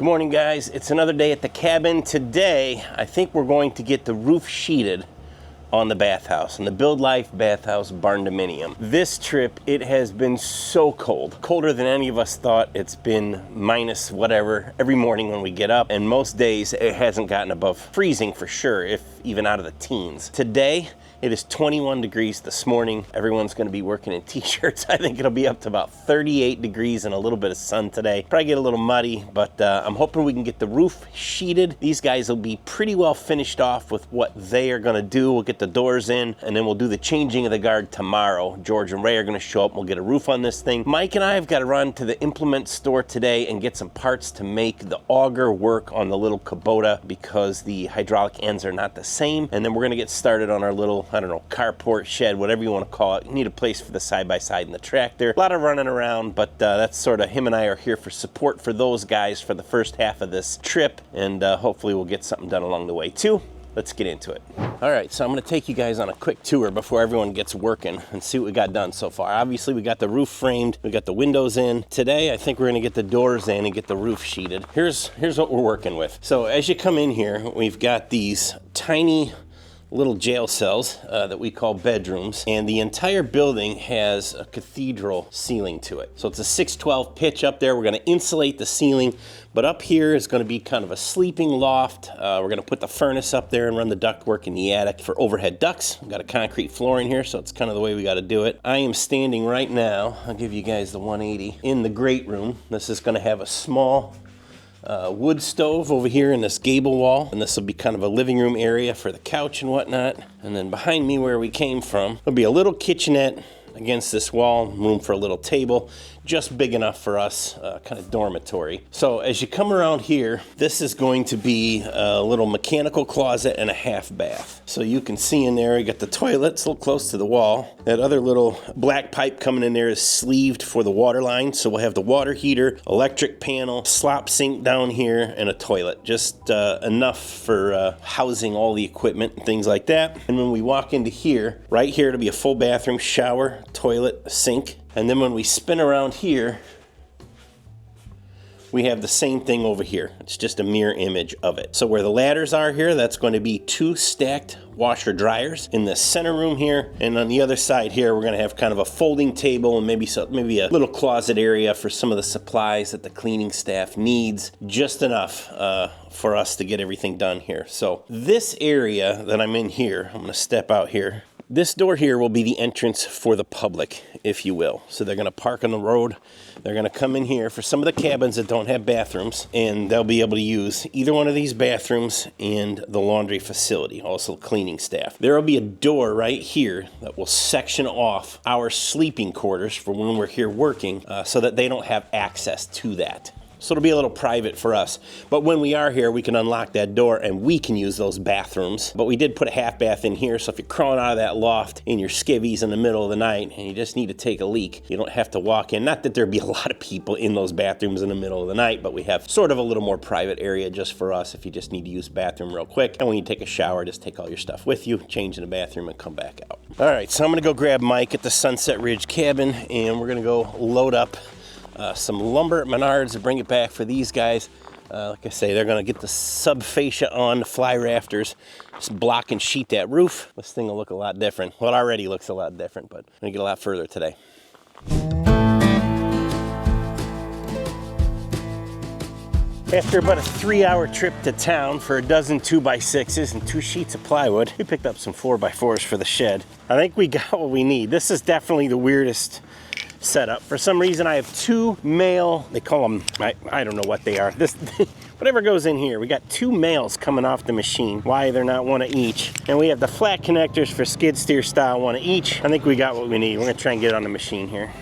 Good morning, guys. It's another day at the cabin. Today, I think we're going to get the roof sheeted on the bathhouse, on the Build Life Bathhouse Barndominium. This trip, it has been so cold. Colder than any of us thought. It's been minus whatever every morning when we get up, and most days it hasn't gotten above freezing for sure, if even out of the teens. Today, it is 21 degrees this morning. Everyone's gonna be working in t-shirts. I think it'll be up to about 38 degrees and a little bit of sun today. Probably get a little muddy, but I'm hoping we can get the roof sheeted. These guys will be pretty well finished off with what they are gonna do. We'll get the doors in, and then we'll do the changing of the guard tomorrow. George and Ray are gonna show up, we'll get a roof on this thing. Mike and I have gotta run to the implement store today and get some parts to make the auger work on the little Kubota because the hydraulic ends are not the same. And then we're gonna get started on our little, I don't know, carport, shed, whatever you want to call it. You need a place for the side-by-side and the tractor. A lot of running around, but that's sort of, him and I are here for support for those guys for the first half of this trip, and hopefully we'll get something done along the way too. Let's get into it. All right, so I'm gonna take you guys on a quick tour before everyone gets working and see what we got done so far. Obviously, we got the roof framed, we got the windows in. Today, I think we're gonna get the doors in and get the roof sheeted. Here's what we're working with. So as you come in here, we've got these tiny little jail cells that we call bedrooms, and the entire building has a cathedral ceiling to it. So it's a 612 pitch up there. We're gonna insulate the ceiling, but up here is gonna be kind of a sleeping loft. We're gonna put the furnace up there and run the ductwork in the attic for overhead ducts. We've got a concrete floor in here, so it's kind of the way we gotta do it. I am standing right now, I'll give you guys the 180, in the great room. This is gonna have a small wood stove over here in this gable wall, and this will be kind of a living room area for the couch and whatnot. And then behind me where we came from, there'll be a little kitchenette against this wall, room for a little table, just big enough for us, kind of dormitory. So as you come around here, this is going to be a little mechanical closet and a half bath. So you can see in there, you got the toilet, it's a little close to the wall. That other little black pipe coming in there is sleeved for the water line. So we'll have the water heater, electric panel, slop sink down here, and a toilet. Just enough for housing all the equipment and things like that. And when we walk into here, right here, it'll be a full bathroom, shower, toilet, sink. And then when we spin around here, we have the same thing over here. It's just a mirror image of it. So where the ladders are here, that's going to be 2 stacked washer dryers in the center room here. And on the other side here, we're going to have kind of a folding table and maybe a little closet area for some of the supplies that the cleaning staff needs. Just enough for us to get everything done here. So this area that I'm in here, I'm going to step out here. This door here will be the entrance for the public, if you will. So they're gonna park on the road. They're gonna come in here for some of the cabins that don't have bathrooms, and they'll be able to use either one of these bathrooms and the laundry facility, also cleaning staff. There will be a door right here that will section off our sleeping quarters for when we're here working, so that they don't have access to that. So it'll be a little private for us. But when we are here, we can unlock that door and we can use those bathrooms. But we did put a half bath in here, so if you're crawling out of that loft in your skivvies in the middle of the night and you just need to take a leak, you don't have to walk in. Not that there'd be a lot of people in those bathrooms in the middle of the night, but we have sort of a little more private area just for us if you just need to use the bathroom real quick. And when you take a shower, just take all your stuff with you, change in the bathroom, and come back out. All right, so I'm gonna go grab Mike at the Sunset Ridge cabin, and we're gonna go load up some lumber at Menards and bring it back for these guys. Like I say, they're gonna get the subfascia on, the fly rafters, just block and sheet that roof. This thing will look a lot different. Well, it already looks a lot different, but I'm gonna get a lot further today. After about a 3-hour trip to town for a dozen 2x6s and 2 sheets of plywood, we picked up some 4x4s for the shed. I think we got what we need. This is definitely the weirdest setup. For some reason, I have 2 male, they call them, I don't know what they are. This, whatever goes in here, we got 2 males coming off the machine. Why they're not one of each. And we have the flat connectors for skid steer style, 1 of each. I think we got what we need. We're gonna try and get it on the machine here.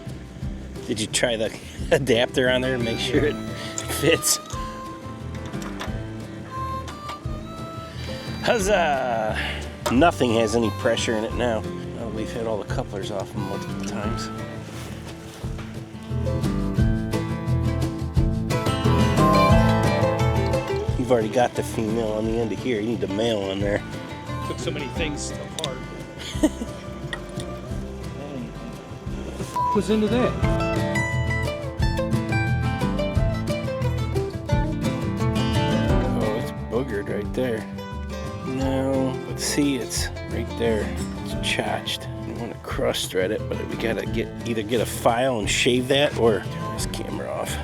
Did you try the adapter on there to make sure it fits? Huzzah! Nothing has any pressure in it now. Oh, we've had all the couplers off them multiple times. You've already got the female on the end of here. You need the male on there. Took so many things apart. What the f was into that? right there. No, let's see, it's right there. It's chotched. I want to cross thread it, but we gotta either get a file and shave that or turn this camera off.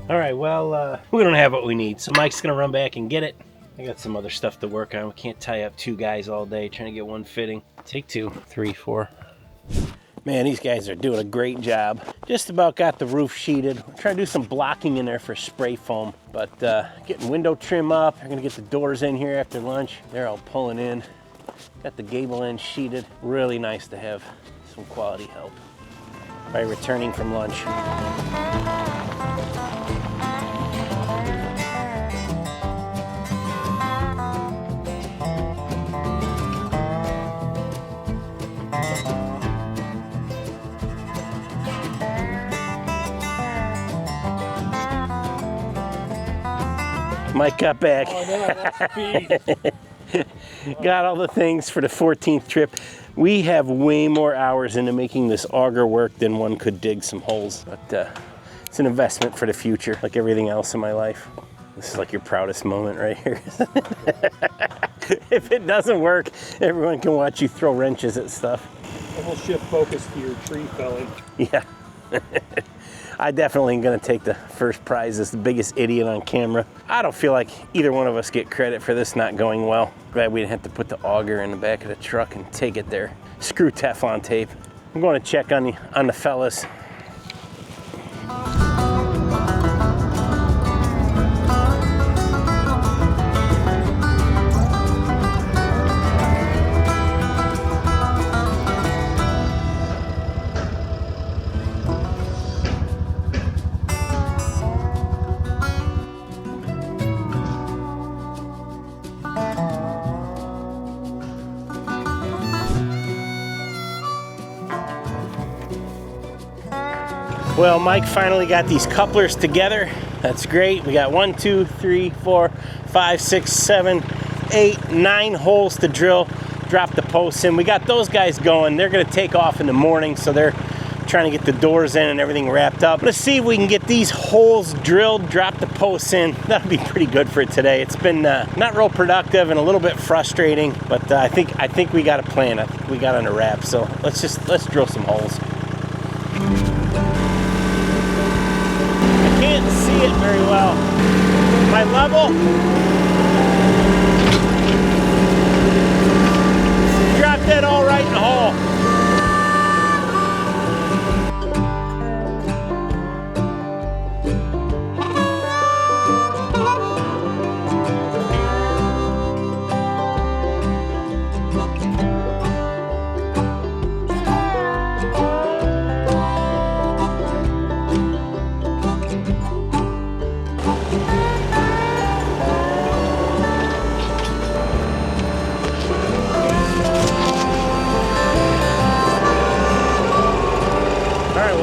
All right, well, we don't have what we need, so Mike's gonna run back and get it. I got some other stuff to work on. We can't tie up two guys all day trying to get one fitting. Take 2, 3, 4. Man, these guys are doing a great job. Just about got the roof sheeted. We're trying to do some blocking in there for spray foam, but getting window trim up. We're gonna get the doors in here after lunch. They're all pulling in. Got the gable end sheeted. Really nice to have some quality help. By returning from lunch. Mike got back. Oh no, that's speed. Got all the things for the 14th trip. We have way more hours into making this auger work than one could dig some holes. But it's an investment for the future, like everything else in my life. This is like your proudest moment right here. If it doesn't work, everyone can watch you throw wrenches at stuff. And we'll shift focus to your tree felling. Yeah. I definitely am gonna take the first prize as the biggest idiot on camera. I don't feel like either one of us get credit for this not going well. Glad we didn't have to put the auger in the back of the truck and take it there. Screw Teflon tape. I'm going to check on the fellas. Well, Mike finally got these couplers together. That's great. We got 1, 2, 3, 4, 5, 6, 7, 8, 9 holes to drill. Drop the posts in. We got those guys going. They're gonna take off in the morning, so they're trying to get the doors in and everything wrapped up. Let's see if we can get these holes drilled, drop the posts in. That'll be pretty good for today. It's been not real productive and a little bit frustrating, but I think we got a plan. I think we got on a wrap. So let's drill some holes. Can't see it very well. My level. Drop that all right in the hole.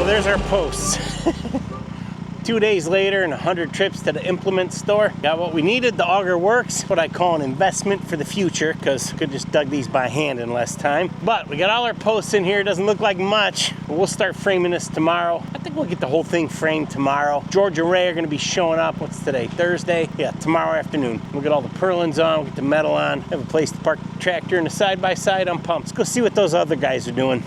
There's our posts. 2 days later and 100 trips to the implement store. Got what we needed. The auger works. What I call an investment for the future, because I could just dug these by hand in less time. But we got all our posts in here. It doesn't look like much. But we'll start framing this tomorrow. I think we'll get the whole thing framed tomorrow. George and Ray are going to be showing up. What's today? Thursday? Yeah, tomorrow afternoon. We'll get all the purlins on, we'll get the metal on. Have a place to park the tractor and the side-by-side. I'm pumped. Let's go see what those other guys are doing.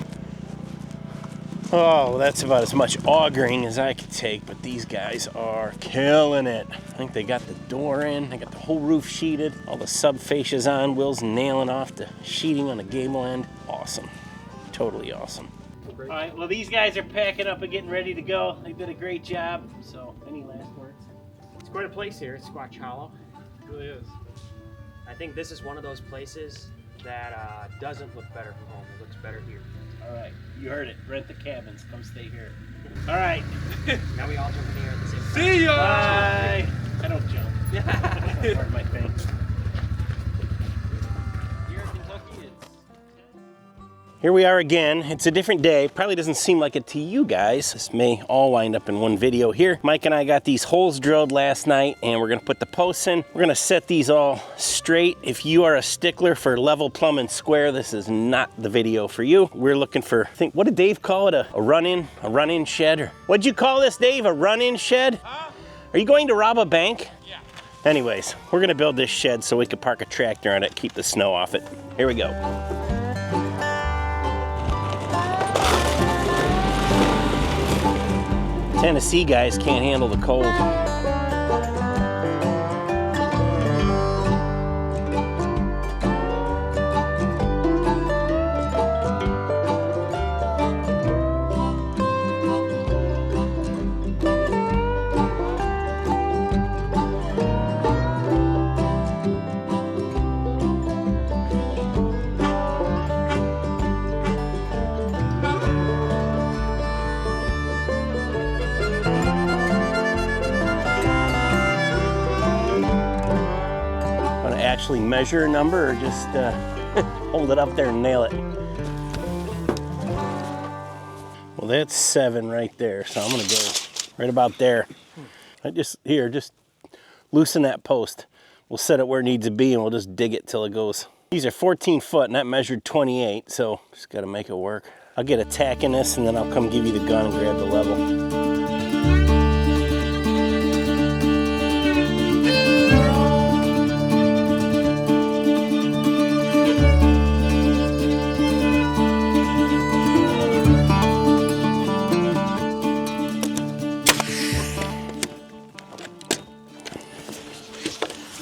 Oh, well, that's about as much augering as I could take, but these guys are killing it. I think they got the door in, they got the whole roof sheeted, all the sub fascias on, Will's nailing off the sheeting on the gable end. Awesome, totally awesome. All right, well, these guys are packing up and getting ready to go. They did a great job, so any last words? It's quite a place here, Squatch Hollow. It really is. I think this is one of those places that doesn't look better from home. It looks better here. All right, you heard it. Rent the cabins. Come stay here. All right. Now we all jump in here at the same time. See ya! Bye. I don't jump. That's part of my thing. Here in Kentucky, it's... Here we are again. It's a different day. Probably doesn't seem like it to you guys. This may all wind up in one video here. Mike and I got these holes drilled last night and we're gonna put the posts in. We're gonna set these all straight. If you are a stickler for level, plumb, and square, this is not the video for you. We're looking for, I think, what did Dave call it? A run-in shed? Or what'd you call this, Dave? A run-in shed? Are you going to rob a bank? Yeah. Anyways, we're gonna build this shed so we can park a tractor on it, keep the snow off it. Here we go. Tennessee guys can't handle the cold. Actually measure a number or just hold it up there and nail it? Well, that's 7 right there, so I'm gonna go right about there. Just loosen that post. We'll set it where it needs to be and we'll just dig it till it goes. These are 14 foot and that measured 28, so just gotta make it work. I'll get a tack in this and then I'll come give you the gun and grab the level.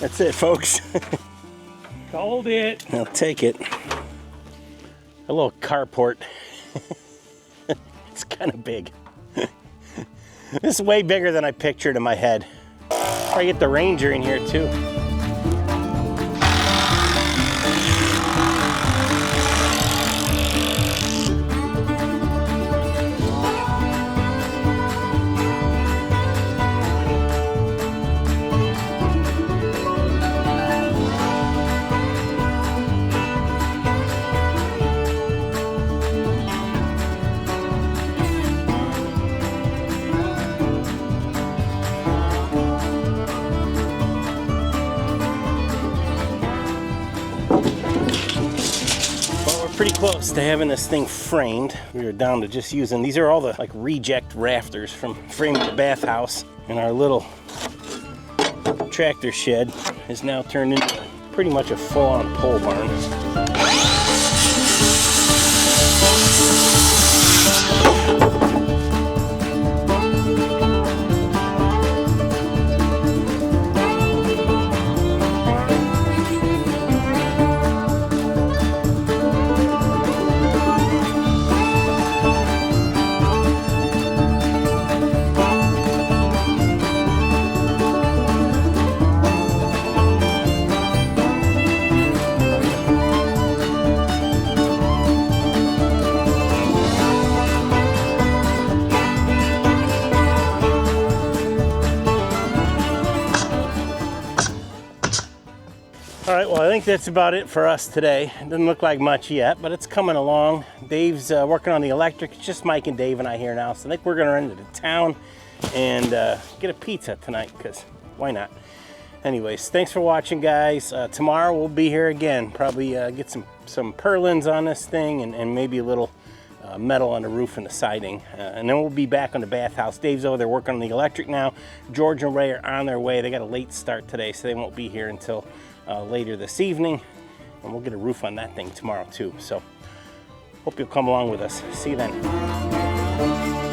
That's it, folks. Called it. I'll take it. A little carport. It's kind of big. This is way bigger than I pictured in my head. I get the Ranger in here too. Pretty close to having this thing framed. We were down to just using, these are all the like reject rafters from framing the bathhouse, and our little tractor shed is now turned into pretty much a full-on pole barn. All right, well, I think that's about it for us today. It doesn't look like much yet, but it's coming along. Dave's working on the electric. It's just Mike and Dave and I here now, so I think we're gonna run into town and get a pizza tonight, because why not? Anyways, thanks for watching, guys. Tomorrow we'll be here again. Probably get some purlins on this thing and maybe a little metal on the roof and the siding. And then we'll be back on the bathhouse. Dave's over there working on the electric now. George and Ray are on their way. They got a late start today, so they won't be here until later this evening. And we'll get a roof on that thing tomorrow too. So hope you'll come along with us. See you then.